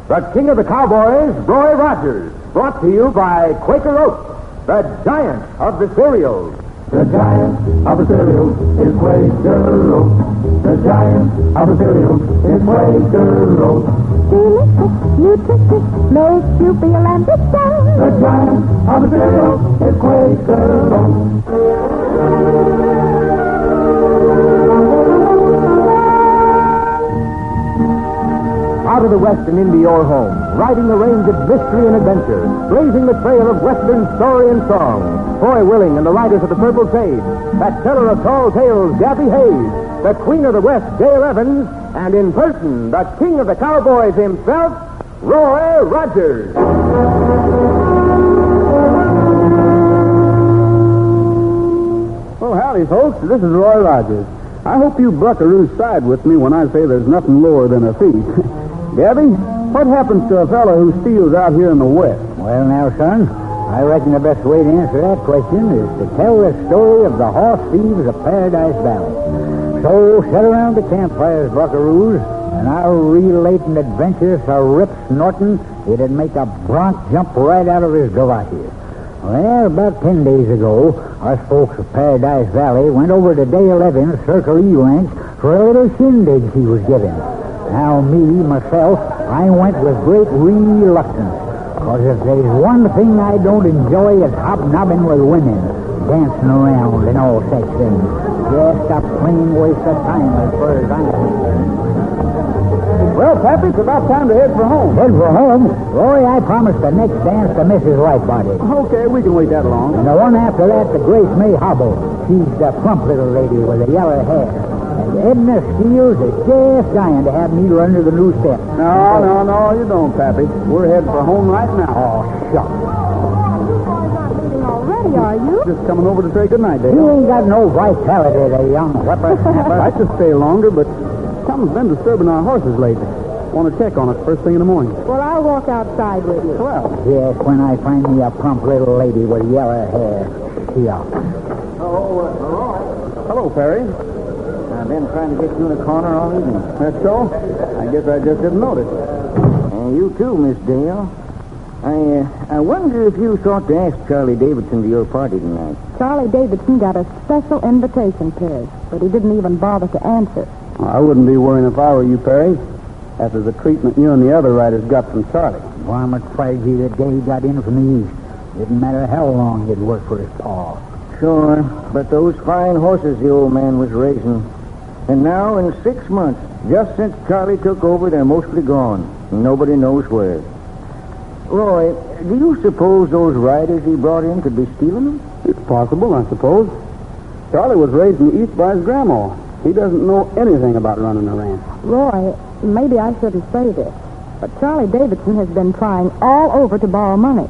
the king of the cowboys, Roy Rogers, brought to you by Quaker Oats, the giant of the cereals. The giant of the cereals is Quaker Oats. The giant of the cereals is Quaker Oats. Delicious, nutritious, makes you feel and understand. The giant of the cereals is Quaker Oats. Out of the West and into your home, riding the range of mystery and adventure, blazing the trail of Western story and song. Foy Willing and the Riders of the Purple Sage, that teller of tall tales, Gabby Hayes, the Queen of the West, Dale Evans, and in person, the King of the Cowboys himself, Roy Rogers. Well, howdy, folks. This is Roy Rogers. I hope you buckaroos side with me when I say there's nothing lower than a thief. Gabby, what happens to a fellow who steals out here in the West? Well, now, son, I reckon the best way to answer that question is to tell the story of the horse thieves of Paradise Valley. So, sit around the campfires, buckaroos, and I'll relate an adventure so Rip Snorton it'd make a bronc jump right out of his galoshes. Well, about 10 days ago, us folks of Paradise Valley went over to Dale Evans' Circle E Ranch for a little shindig he was giving. Now, myself, I went with great reluctance. Because if there's one thing I don't enjoy, it's hobnobbing with women, dancing around and all such things. Just a plain waste of time as far as I'm concerned. Well, Pappy, it's about time to head for home. Head for home? Roy, I promised the next dance to Mrs. Whitebody. Okay, we can wait that long. And the one after that to Grace May Hobble. She's the plump little lady with the yellow hair. And Edna Steele's is just dying to have me run to the new step. No, you don't, Pappy. We're heading for home right now. Oh, shucks. Already, are you? Just coming over to say goodnight, Dale. You ain't got no vitality, the young whippersnapper. I'd like to stay longer, but something's been disturbing our horses lately. Want to check on us first thing in the morning. Well, I'll walk outside with you. Well. Yes, when I find me a plump little lady with yellow hair. Yeah. Roy. Hello, Perry. I've been trying to get you in a corner all evening. That's so? I guess I just didn't notice. And you too, Miss Dale. I wonder if you thought to ask Charlie Davidson to your party tonight. Charlie Davidson got a special invitation, Perry, but he didn't even bother to answer. I wouldn't be worrying if I were you, Perry. After the treatment you and the other riders got from Charlie. Well, I'm afraid the day he got in from the east. Didn't matter how long he'd worked for his paw. Sure, but those fine horses the old man was raising. And now, in 6 months, just since Charlie took over, they're mostly gone. Nobody knows where. Roy, do you suppose those riders he brought in could be stealing them? It's possible, I suppose. Charlie was raised in the East by his grandma. He doesn't know anything about running a ranch. Roy, maybe I shouldn't say this, but Charlie Davidson has been trying all over to borrow money.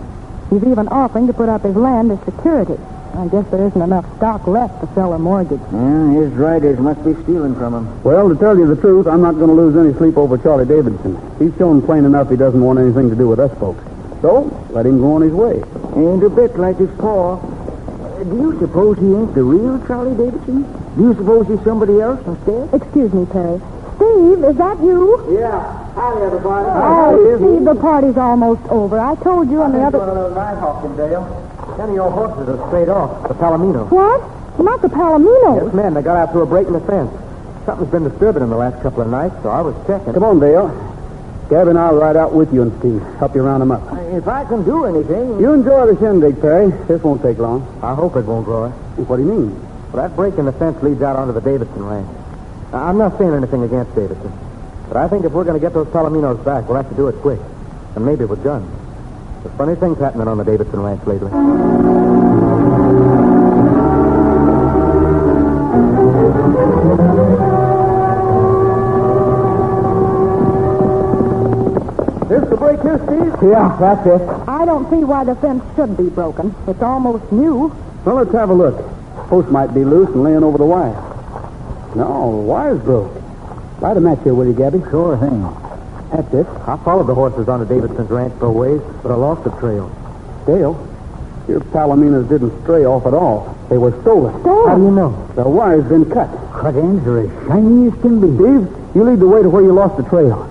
He's even offering to put up his land as security. I guess there isn't enough stock left to sell a mortgage. Yeah, his riders must be stealing from him. Well, to tell you the truth, I'm not going to lose any sleep over Charlie Davidson. He's shown plain enough he doesn't want anything to do with us folks. So, let him go on his way. Ain't a bit like his paw. Do you suppose he ain't the real Charlie Davidson? Do you suppose he's somebody else instead? Excuse me, Perry. Steve, is that you? Yeah. Howdy, everybody. Oh, Steve, the party's almost over. I told you on the other... One of those night hawking, Dale. 10 of your horses are straight off, the Palomino. What? Not the Palomino. Yes, ma'am. They got out through a break in the fence. Something's been disturbing them the last couple of nights, so I was checking. Come on, Dale. Gabby and I'll ride out with you and Steve. Help you round them up. If I can do anything... You enjoy the shindig, Perry. This won't take long. I hope it won't, Roy. What do you mean? Well, that break in the fence leads out onto the Davidson ranch. I'm not saying anything against Davidson, but I think if we're going to get those Palominos back, we'll have to do it quick, and maybe with guns. There's funny things happening on the Davidson ranch lately. This the break here, Steve? Yeah, that's it. I don't see why the fence should be broken. It's almost new. Well, let's have a look. Post might be loose and laying over the wire. No, the wire's broke. Light a match here, will you, Gabby? Sure thing. That's it. I followed the horses onto Davidson's ranch for a ways, but I lost the trail. Dale, your Palominos didn't stray off at all. They were stolen. How do you know? The wire's been cut. Cut ends are as shiny as can be. Steve, you lead the way to where you lost the trail.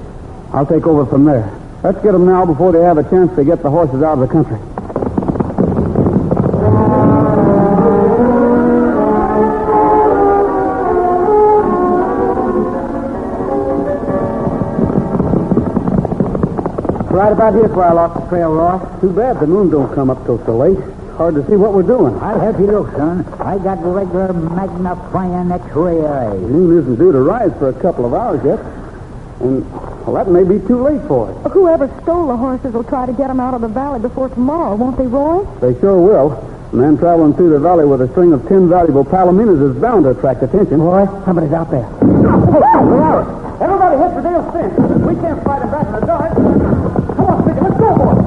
I'll take over from there. Let's get them now before they have a chance to get the horses out of the country. Right about here's where I lost the trail, Roy. Too bad the moon don't come up till so late. Hard to see what we're doing. I'll help you look, son. I got regular magnifying X-ray eyes. The moon isn't due to rise for a couple of hours yet. And, well, that may be too late for it. Whoever stole the horses will try to get them out of the valley before tomorrow, won't they, Roy? They sure will. A man traveling through the valley with a string of 10 valuable palominas is bound to attract attention. Roy, somebody's out there. Hey, Larry! Everybody head for Dale's fence. We can't fight him back in the dark. Come on, Sticky, let's go, boys.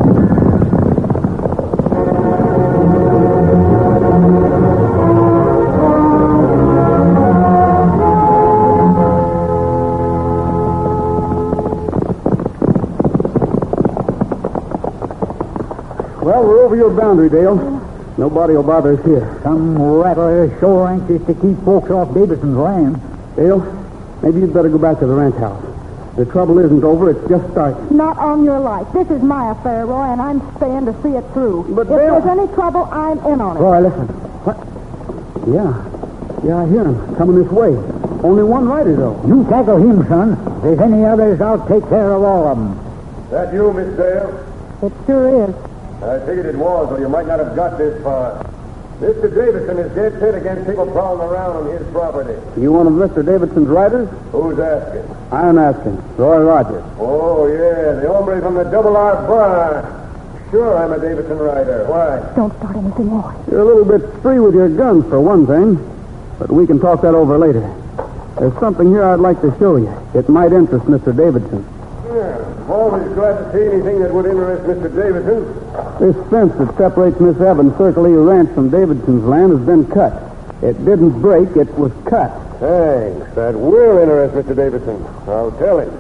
Well, we're over your boundary, Dale. Nobody will bother us here. Some rattler is sure anxious to keep folks off Davidson's land. Dale, maybe you'd better go back to the ranch house. The trouble isn't over, it's just starting. Not on your life. This is my affair, Roy, and I'm staying to see it through. But if Dale... there's any trouble, I'm in on it. Roy, listen. What? Yeah, I hear him coming this way. Only one rider, though. You tackle him, son. If there's any others, I'll take care of all of them. That you, Miss Dale? It sure is. I figured it was, or you might not have got this far. Mr. Davidson is dead set against people prowling around on his property. You one of Mr. Davidson's riders? Who's asking? I'm asking. Roy Rogers. Oh, yeah, the hombre from the Double R Bar. Sure, I'm a Davidson rider. Why? Don't start anything, Roy. You're a little bit free with your guns, for one thing. But we can talk that over later. There's something here I'd like to show you. It might interest Mr. Davidson. Yeah, I'm always glad to see anything that would interest Mr. Davidson. This fence that separates Miss Evans' Circle E Ranch from Davidson's land has been cut. It didn't break, it was cut. Thanks. That will interest Mr. Davidson. I'll tell him.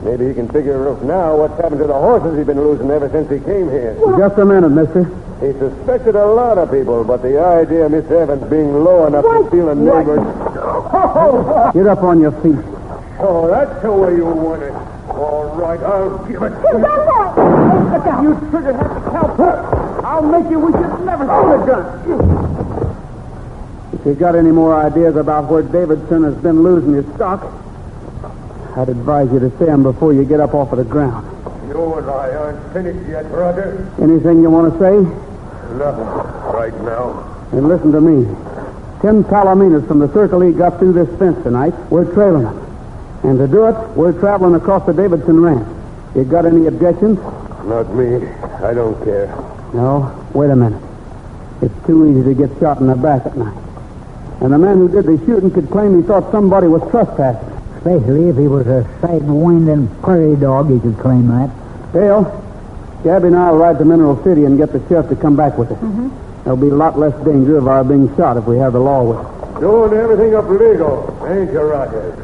Maybe he can figure out now what's happened to the horses he's been losing ever since he came here. Just a minute, mister. He suspected a lot of people, but the idea of Miss Evans being low enough to steal a neighbor's... Get up on your feet. Oh, that's the way you want it. All right, I'll give it to you. Look out. You trigger-happy cowboy. I'll make you wish you'd never seen a gun. If you got any more ideas about where Davidson has been losing his stock, I'd advise you to say them before you get up off of the ground. You and I aren't finished yet, brother. Anything you want to say? Nothing right now. Then listen to me. 10 palominas from the Circle E got through this fence tonight. We're trailing them. And to do it, we're traveling across the Davidson ranch. You got any objections? Not me. I don't care. No. Wait a minute. It's too easy to get shot in the back at night. And the man who did the shooting could claim he thought somebody was trespassing. Especially if he was a sidewinding prairie dog, he could claim that. Dale, Gabby and I'll ride to Mineral City and get the sheriff to come back with us. There'll be a lot less danger of our being shot if we have the law with us. Doing everything up legal, ain't you, Rogers?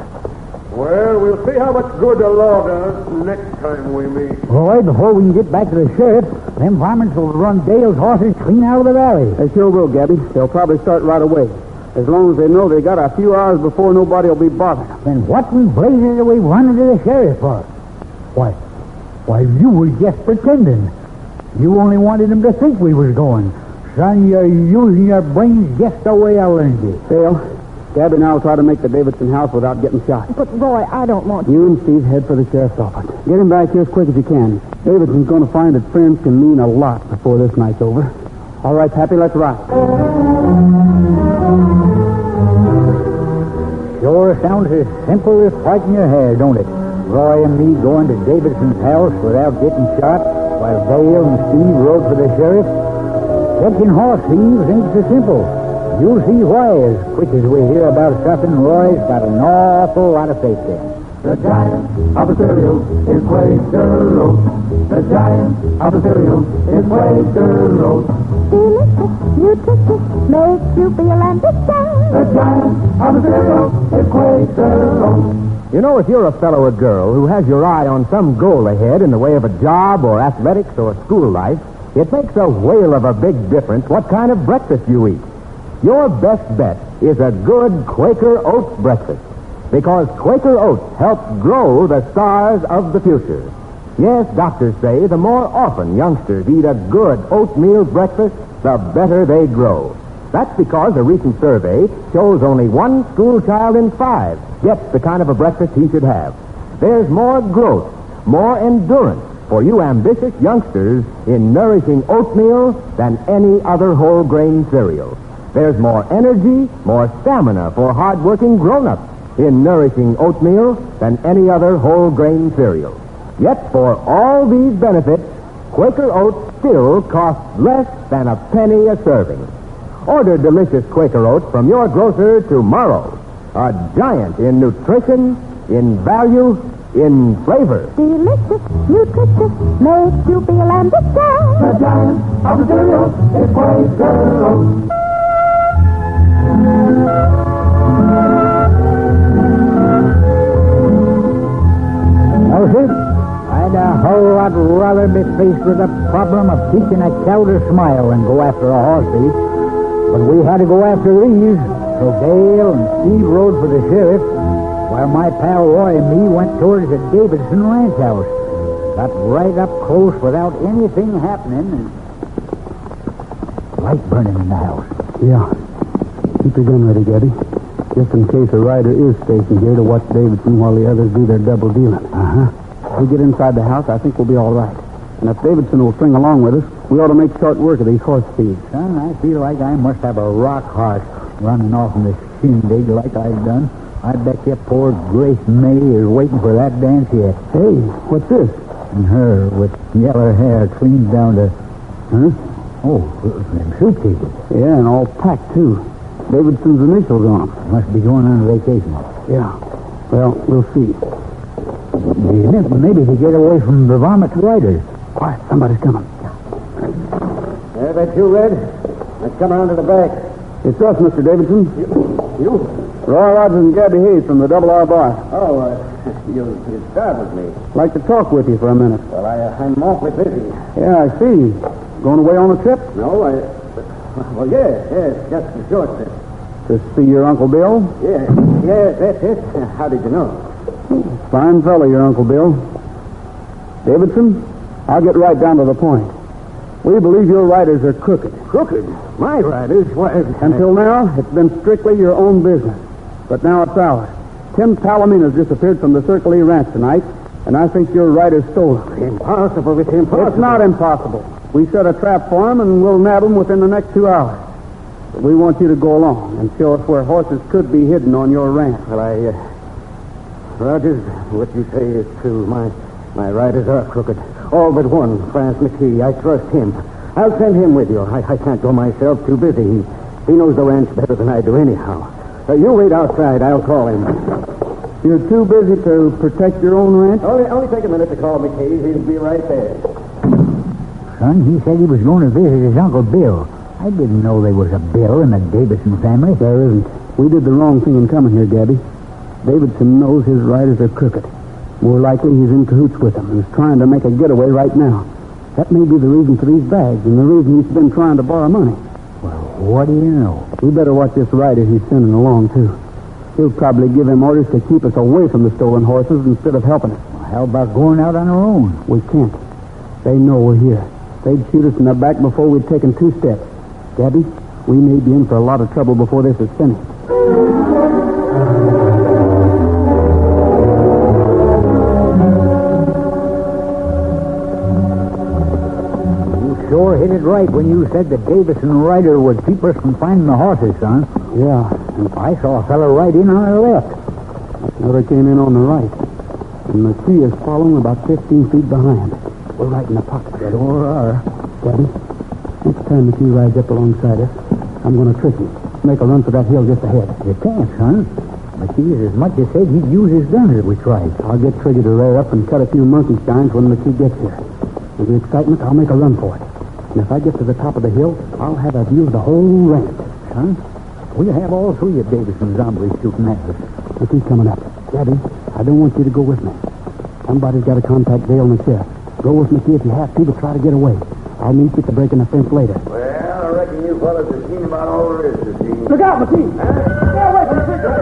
Well, we'll see how much good the law does next time we meet. Roy, before we can get back to the sheriff, them varmints will run Dale's horses clean out of the valley. They sure will, Gabby. They'll probably start right away. As long as they know they got a few hours before nobody will be bothering them. Then what in blazes are we running to the sheriff for? Why, you were just pretending. You only wanted him to think we was going. Son, you're using your brains just the way I learned you. Dale, Gabby and I will try to make the Davidson house without getting shot. But, Roy, I don't want to. You and Steve head for the sheriff's office. Get him back here as quick as you can. Davidson's going to find that friends can mean a lot before this night's over. All right, Pappy, let's ride. Sure sounds as simple as parting your hair, don't it? Roy and me going to Davidson's house without getting shot, while Dale and Steve rode for the sheriff. Catching horse thieves ain't so simple. You'll see why as quick as we hear about something Roy's got an awful lot of faith in. The giant of the cereal is Quaker Oats. The giant of the cereal is Quaker Oats. Delicious, nutritious, makes you feel ambitious. The giant of the cereal is Quaker Oats. You know, if you're a fellow or girl who has your eye on some goal ahead in the way of a job or athletics or school life, it makes a whale of a big difference what kind of breakfast you eat. Your best bet is a good Quaker Oats breakfast, because Quaker Oats help grow the stars of the future. Yes, doctors say the more often youngsters eat a good oatmeal breakfast, the better they grow. That's because a recent survey shows only one school child in 5 gets the kind of a breakfast he should have. There's more growth, more endurance for you ambitious youngsters in nourishing oatmeal than any other whole grain cereal. There's more energy, more stamina for hard-working grown-ups in nourishing oatmeal than any other whole grain cereal. Yet for all these benefits, Quaker Oats still costs less than a penny a serving. Order delicious Quaker Oats from your grocer tomorrow. A giant in nutrition, in value, in flavor. Delicious, nutritious, makes you feel ambitious. The giant of the cereal is Quaker Oats. No, sir. I'd a whole lot rather be faced with the problem of teaching a cow to smile than go after a horse thief. But we had to go after these, so Dale and Steve rode for the sheriff, while my pal Roy and me went towards the Davidson ranch house. Got right up close without anything happening, and light burning in the house. Yeah. Keep your gun ready, Gabby. Just in case a rider is stationed here to watch Davidson while the others do their double dealing. Uh-huh. If we get inside the house, I think we'll be all right. And if Davidson will string along with us, we ought to make short work of these horse thieves. Son, I feel like I must have a rock heart running off in this shindig like I've done. I bet you poor Grace May is waiting for that dance yet. Hey, what's this? And her with yellow hair clean down to... Huh? Oh, them suitcases. Yeah, and all packed, too. Davidson's initials on them. Must be going on vacation. Yeah. Well, we'll see. Maybe to get away from the varmint riders. Quiet, somebody's coming. Yeah, that you, Red? Let's come around to the back. It's us, Mr. Davidson. You? Roy Rogers and Gabby Hayes from the Double R Bar. Oh, you startled me. Like to talk with you for a minute. Well, I'm awfully busy. Yeah, I see. Going away on a trip? No, well, yes, just a short trip. To see your Uncle Bill? Yes, that's it. How did you know? Fine fellow, your Uncle Bill. Davidson, I'll get right down to the point. We believe your riders are crooked. Crooked? My riders? Why? Until now, it's been strictly your own business. But now it's ours. Tim Palomina's disappeared from the Circle E Ranch tonight, and I think your riders stole him. Impossible. It's impossible. It's not impossible. We set a trap for him, and we'll nab him within the next 2 hours. But we want you to go along and show us where horses could be hidden on your ranch. Well, Rogers, what you say is true. My riders are crooked. All but one, France McKee. I trust him. I'll send him with you. I can't go myself. Too busy. He knows the ranch better than I do anyhow. You wait outside. I'll call him. You're too busy to protect your own ranch? Only take a minute to call McKee. He'll be right there. Son, he said he was going to visit his Uncle Bill. I didn't know there was a Bill in the Davidson family. There isn't. We did the wrong thing in coming here, Gabby. Davidson knows his riders are crooked. More likely he's in cahoots with them and is trying to make a getaway right now. That may be the reason for these bags and the reason he's been trying to borrow money. Well, what do you know? We better watch this rider he's sending along, too. He'll probably give him orders to keep us away from the stolen horses instead of helping us. Well, how about going out on our own? We can't. They know we're here. They'd shoot us in the back before we'd taken 2 steps. Gabby, we may be in for a lot of trouble before this is finished. Sure hit it right when you said the Davidson rider would keep us from finding the horses, son. Yeah. And I saw a fellow right in on our left. Another came in on the right. And McKee is following about 15 feet behind. We're right in the pocket. Sure are. Gabby, next time McKee rides up alongside us, I'm going to trick him. Make a run for that hill just ahead. You can't, son. McKee as much as said he'd use his guns if we tried. I'll get Trigger to rear up and cut a few monkey shines when McKee gets here. With the excitement, I'll make a run for it. And if I get to the top of the hill, I'll have a view of the whole ranch. Son, we'll have all 3 of Davidson's zombies shooting at us. McKee's coming up. Gabby, I don't want you to go with me. Somebody's got to contact Dale and the sheriff. Go with McKee if you have to, but try to get away. I'll meet you at the break in the fence later. Well, I reckon you fellas have seen about all there is to see. Look out, McKee! Stay away from the trigger.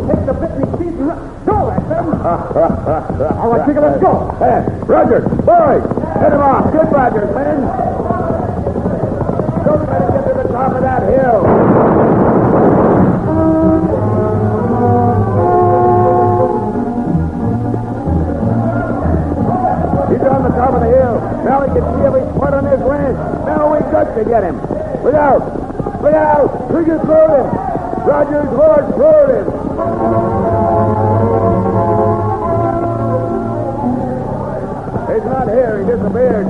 Take the bit and teeth and go, that All right, Chicken, let's go. Hey, Rogers, boys, hit him off. Good Rogers, men. Don't let him get to the top of that hill. He's on the top of the hill. Now he can see every spot on his ranch. Now we got to get him. Look out! Look out! Trigger throwed him. Rogers' horse throwed him. He's not here. He disappeared.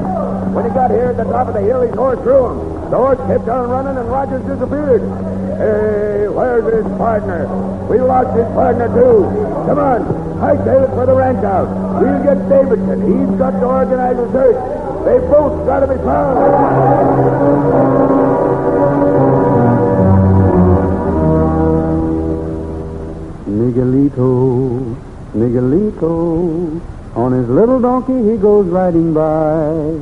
When he got here at the top of the hill, his horse threw him. The horse kept on running, and Rogers disappeared. Hey, where's his partner? We lost his partner, too. Come on. Hightail it for the ranch house. We'll get Davidson. He's got to organize a search. They both got to be found. Miguelito, Miguelito, on his little donkey he goes riding by.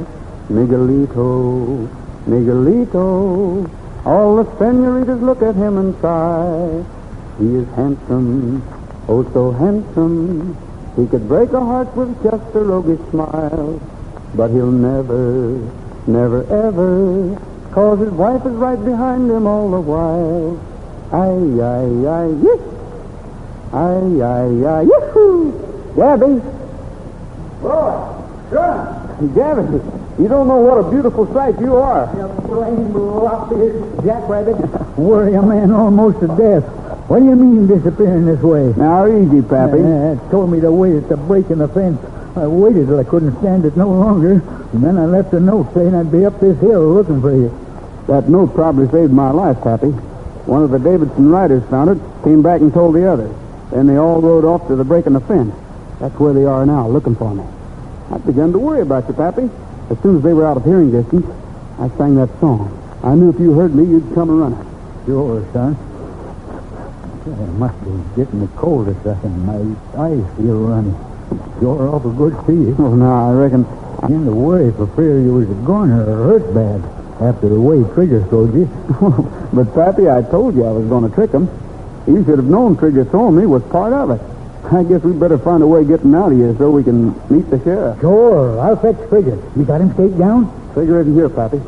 Miguelito, Miguelito, all the senoritas look at him and sigh. He is handsome, oh so handsome, he could break a heart with just a roguish smile. But he'll never, never, ever, 'cause his wife is right behind him all the while. Ay, ay, ay, yes. Ay, ay, ay, yahoo! Gabby! Boy, son! Gabby, you don't know what a beautiful sight you are. You blame lop-eared jackrabbit. Worry a man almost to death. What do you mean disappearing this way? Now, easy, Pappy. Told me to wait at the break in the fence. I waited till I couldn't stand it no longer, and then I left a note saying I'd be up this hill looking for you. That note probably saved my life, Pappy. One of the Davidson riders found it, came back and told the others. Then they all rode off to the break in the fence. That's where they are now, looking for me. I'd begun to worry about you, Pappy. As soon as they were out of hearing distance, I sang that song. I knew if you heard me, you'd come and run it. Sure, son. It must be getting cold or something. My eyes feel runny. You're awful good to see you. Oh, no, I reckon... I began to worry for fear you was a goner or hurt bad after the way Trigger throwed you. But, Pappy, I told you I was going to trick him. You should have known Trigger throwing me was part of it. I guess we'd better find a way of getting out of here so we can meet the sheriff. Sure, I'll fetch Trigger. You got him staked down? Trigger isn't here, Pappy.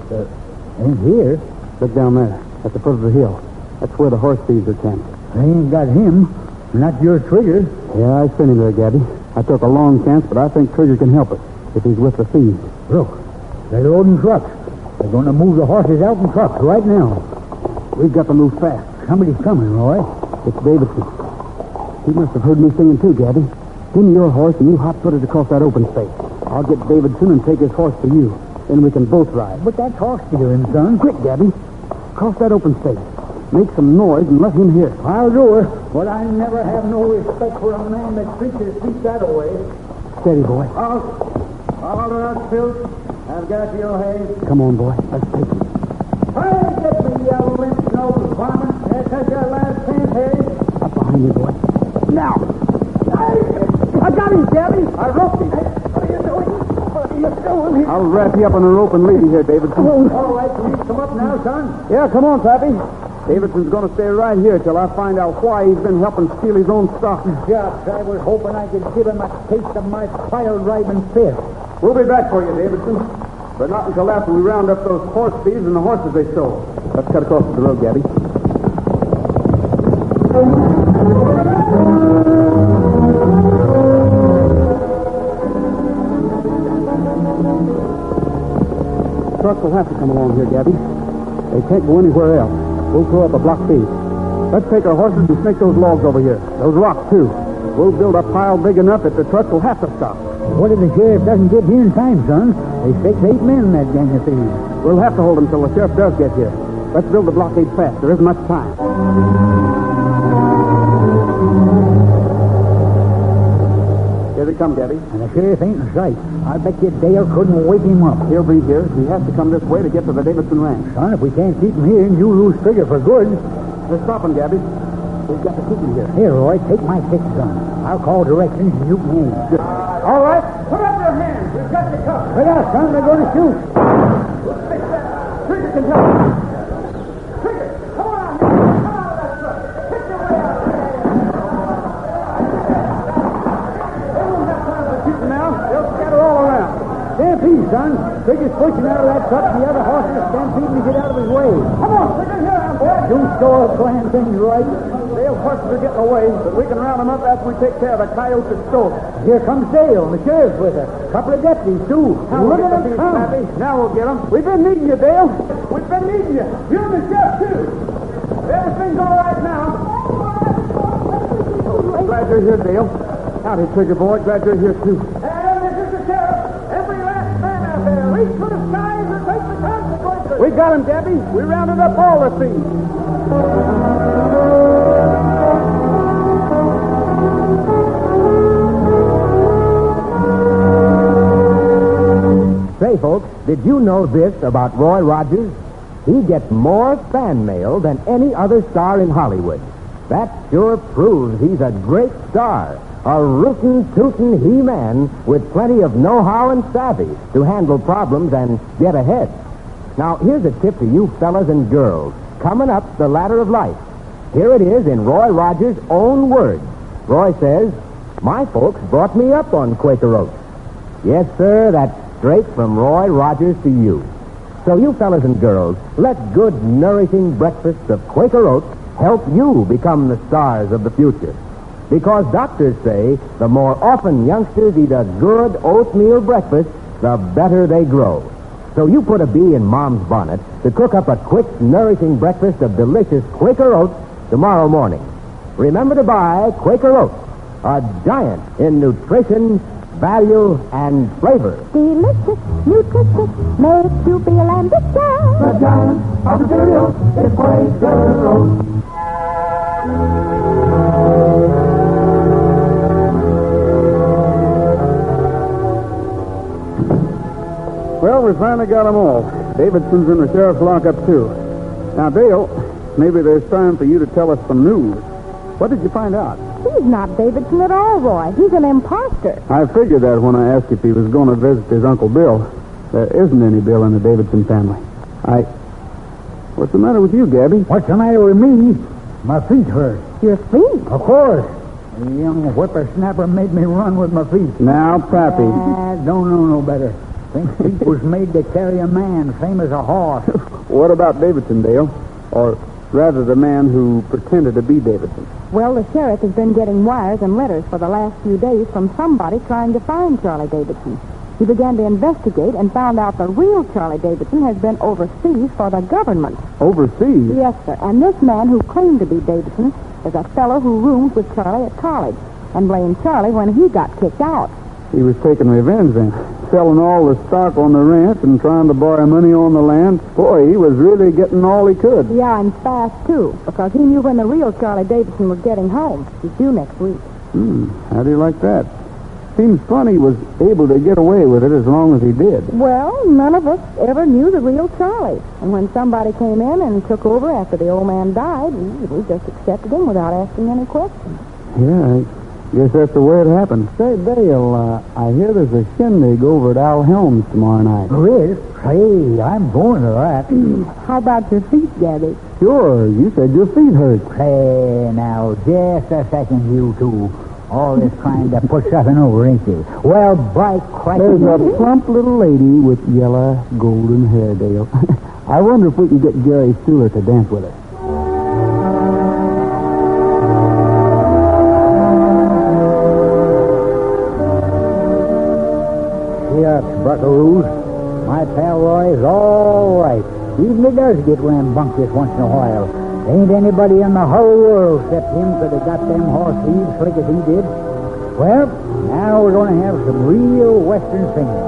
Ain't here. Look down there, at the foot of the hill. That's where the horse thieves are camped. They ain't got him. Not your Trigger. Yeah, I sent him there, Gabby. I took a long chance, but I think Trigger can help us if he's with the thieves. Look, they're loading trucks. They're going to move the horses out in trucks right now. We've got to move fast. Somebody's coming, Roy. It's Davidson. He must have heard me singing too, Gabby. Give me your horse and you hot-footed across that open space. I'll get Davidson and take his horse to you. Then we can both ride. But that's horse stealing, son. Quick, Gabby. Cross that open space. Make some noise and let him hear. I'll do it. But I never have no respect for a man that treats his feet that way. Steady, boy. All right, Phil. I've got your hay. Come on, boy. Let's take it. Hey, get me, you limp-nosed varmint. That's your last chance, hey? Up behind you, boy. Now! I got him, Gabby. I roped him. What are you doing? What are you doing? I'll wrap you up on a rope and lead you here, Davidson. All right, can you come up now, son? Yeah, come on, Pappy. Davidson's going to stay right here till I find out why he's been helping steal his own stock. Shucks, I was hoping I could give him a taste of my pile-driving fist. We'll be back for you, Davidson. But not until after we round up those horse thieves and the horses they stole. Let's cut across the road, Gabby. Trucks will have to come along here, Gabby. They can't go anywhere else. We'll throw up a blockade. Let's take our horses and snake those logs over here. Those rocks, too. We'll build a pile big enough that the trucks will have to stop. What if the sheriff doesn't get here in time, son? There's 6-8 men in that gang of thieves. We'll have to hold them till the sheriff does get here. Let's build the blockade fast. There isn't much time. Here they come, Gabby. And the sheriff ain't in sight. I bet you Dale couldn't wake him up. He'll be here. He has to come this way to get to the Davidson ranch. Son, if we can't keep him here, you lose Trigger for good. Let's stop him, Gabby. We've got to keep him here. Here, Roy, take my fix gun. I'll call directions and you can aim. All right. Put up your hands. We've got you covered. Look out, son. They're going to shoot. Trigger can help. Trigger, come on out here. Come out of that truck. Pick your way out of there. Trigger's pushing out of that truck, and the other horses are stampeding to get out of his way. Come on, Trigger, here I am, boy. You sure plan things right. Dale's horses are getting away, but we can round them up after we take care of the coyotes at Stokes. Here comes Dale, and the sheriff's with her. A couple of deputies, too. Now Look we'll at get them these come. Snappy. Now we'll get them. We've been needing you, Dale. We've been needing you. You and the sheriff, too. Everything's all right now. Glad you're here, Dale. Howdy, Trigger boy. Glad you're here, too. And this is the sheriff. Every last man out there. Reach for the skies and take the consequences. We got him, Gabby. We rounded up all the thieves. Say, folks, did you know this about Roy Rogers? He gets more fan mail than any other star in Hollywood. That sure proves he's a great star, a rootin' tootin' he-man with plenty of know-how and savvy to handle problems and get ahead. Now, here's a tip to you fellas and girls coming up the ladder of life. Here it is in Roy Rogers' own words. Roy says, "My folks brought me up on Quaker Oats." Yes, sir, that's straight from Roy Rogers to you. So you fellas and girls, let good, nourishing breakfasts of Quaker Oats help you become the stars of the future. Because doctors say the more often youngsters eat a good oatmeal breakfast, the better they grow. So you put a bee in Mom's bonnet to cook up a quick, nourishing breakfast of delicious Quaker Oats tomorrow morning. Remember to buy Quaker Oats, a giant in nutrition, value, and flavor. Delicious, nutritious, makes you feel ambitious. The giant of the cereal is Quaker Oats. Well, we finally got them all. Davidson's in the sheriff's lockup, too. Now, Dale, maybe there's time for you to tell us some news. What did you find out? He's not Davidson at all, Roy. He's an imposter. I figured that when I asked if he was going to visit his Uncle Bill. There isn't any Bill in the Davidson family. What's the matter with you, Gabby? What's the matter with me? My feet hurt. Your feet? Of course. The young whippersnapper made me run with my feet. Now, Pappy. Don't know no better. Think feet was made to carry a man, same as a horse. What about Davidson, Dale? Or rather, the man who pretended to be Davidson. Well, the sheriff has been getting wires and letters for the last few days from somebody trying to find Charlie Davidson. He began to investigate and found out the real Charlie Davidson has been overseas for the government. Overseas? Yes, sir. And this man who claimed to be Davidson is a fellow who roomed with Charlie at college and blamed Charlie when he got kicked out. He was taking revenge then. Selling all the stock on the ranch and trying to borrow money on the land. Boy, he was really getting all he could. Yeah, and fast, too, because he knew when the real Charlie Davidson was getting home. He's due next week. How do you like that? Seems funny he was able to get away with it as long as he did. Well, none of us ever knew the real Charlie. And when somebody came in and took over after the old man died, we just accepted him without asking any questions. Yeah, I guess that's the way it happened. Say, Dale, I hear there's a shindig over at Al Helms tomorrow night. There is? Hey, I'm going to that. How about your feet, Gabby? Sure, you said your feet hurt. Hey, now, just a second, you two. All this trying to push something over, ain't you? Well, by Christ... There's a plump little lady with yellow, golden hair, Dale. I wonder if we can get Jerry Stewart to dance with her. Shucks, buckaroos. My pal Roy's all right. Even he does get rambunctious once in a while. Ain't anybody in the whole world except him could have got them horse thieves slick as he did. Well, now we're going to have some real western singing.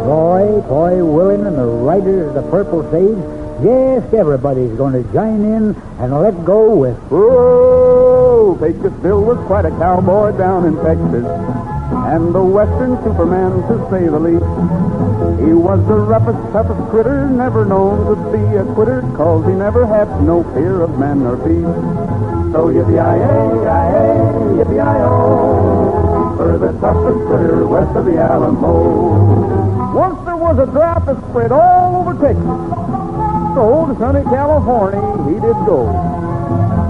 Roy, Coy, Willin, and the riders of the Purple Sage, just everybody's going to join in and let go with... Oh, Bakersville was quite a cowboy down in Texas, and the western superman, to say the least. He was the roughest, toughest critter, never known to be a quitter, 'cause he never had no fear of man or beast. So yippee-yi-yi, yippee-yi-o, for the toughest critter west of the Alamo. Once there was a drought that spread all over Texas. So to sunny California he did go.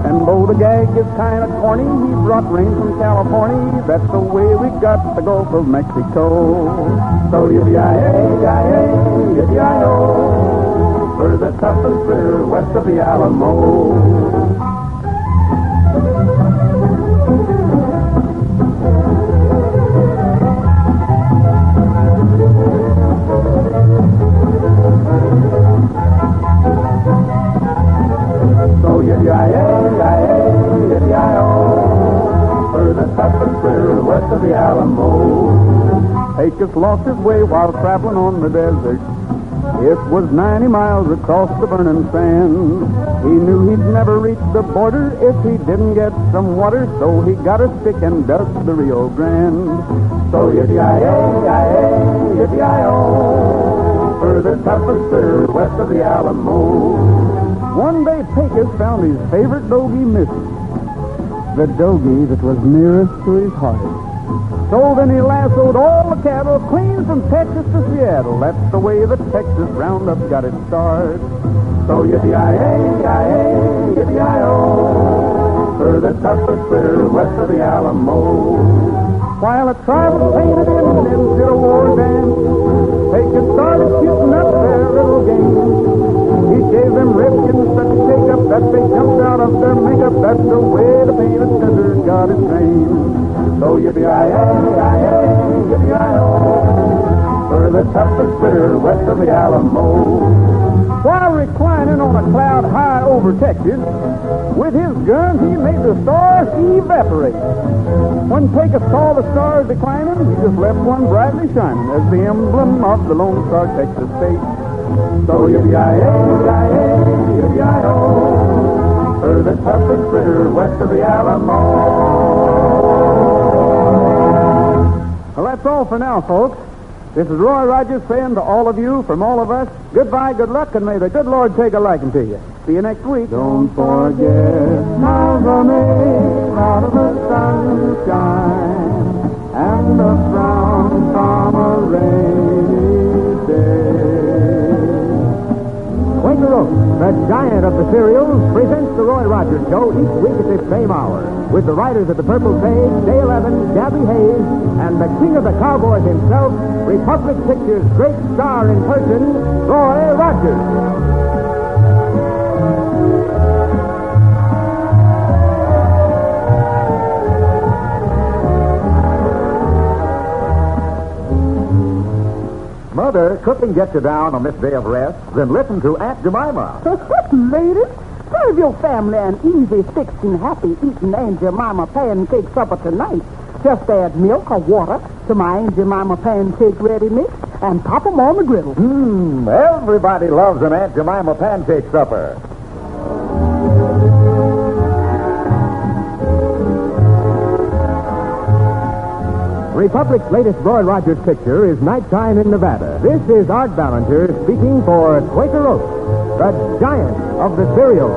And And though the gag is kind of corny, he brought rain from California. That's the way we got the Gulf of Mexico. So yippee-yi-yi, yippee-yi-o, for the toughest critter west of the Alamo. So yippee-yi-yi, yippee-yi-o, for the toughest critter west of the Alamo. Pecos lost his way while traveling on the desert. It was 90 miles across the burning sand. He knew he'd never reach the border if he didn't get some water, so he got a stick and dug the Rio Grande. So yippee-yi-yi, yippee-yi-o, for the toughest critter west of the Alamo. One day Pecos found his favorite dogie missing. The dogie that was nearest to his heart. So then he lassoed all the cattle clean from Texas to Seattle. That's the way the Texas Roundup got its start. So yippee-yi-yi, yippee-yi-o, for the toughest critter west of the Alamo. While a tribe of painted Indians did a war dance, Pecos started shooting up their little game. He gave them redskins such a shake-up that they jumped out of their makeup. That's the way the painted desert got its name. So yippee-yi-yi, yippee-yi-o, for the toughest critter west of the Alamo. While reclining on a cloud high over Texas, with his gun he made the stars evaporate. When Pecos saw the stars declining, he just left one brightly shining as the emblem of the Lone Star Texas state. So yippee-yi-yi, yippee-yi-o, for the toughest critter west of the Alamo. Well, that's all for now, folks. This is Roy Rogers saying to all of you, from all of us, goodbye, good luck, and may the good Lord take a liking to you. See you next week. Don't forget my running out of the sunshine and the frown from a rainy day. Quaker Oats, the giant of the cereals, presents the Roy Rogers Show each week at this same hour, with the writers of the Purple Sage, Day 11, Gabby Hayes, and the king of the cowboys himself, Republic Pictures' great star in person, Roy Rogers. Mother, cooking gets you down on this day of rest. Then listen to Aunt Jemima. Ladies, serve your family an easy, fixing, happy eating Aunt Jemima pancake supper tonight. Just add milk or water to my Aunt Jemima pancake ready mix and pop them on the griddle. Everybody loves an Aunt Jemima pancake supper. Republic's latest Roy Rogers picture is Nighttime in Nevada. This is Art Ballinger speaking for Quaker Oats, the giant of the cereal.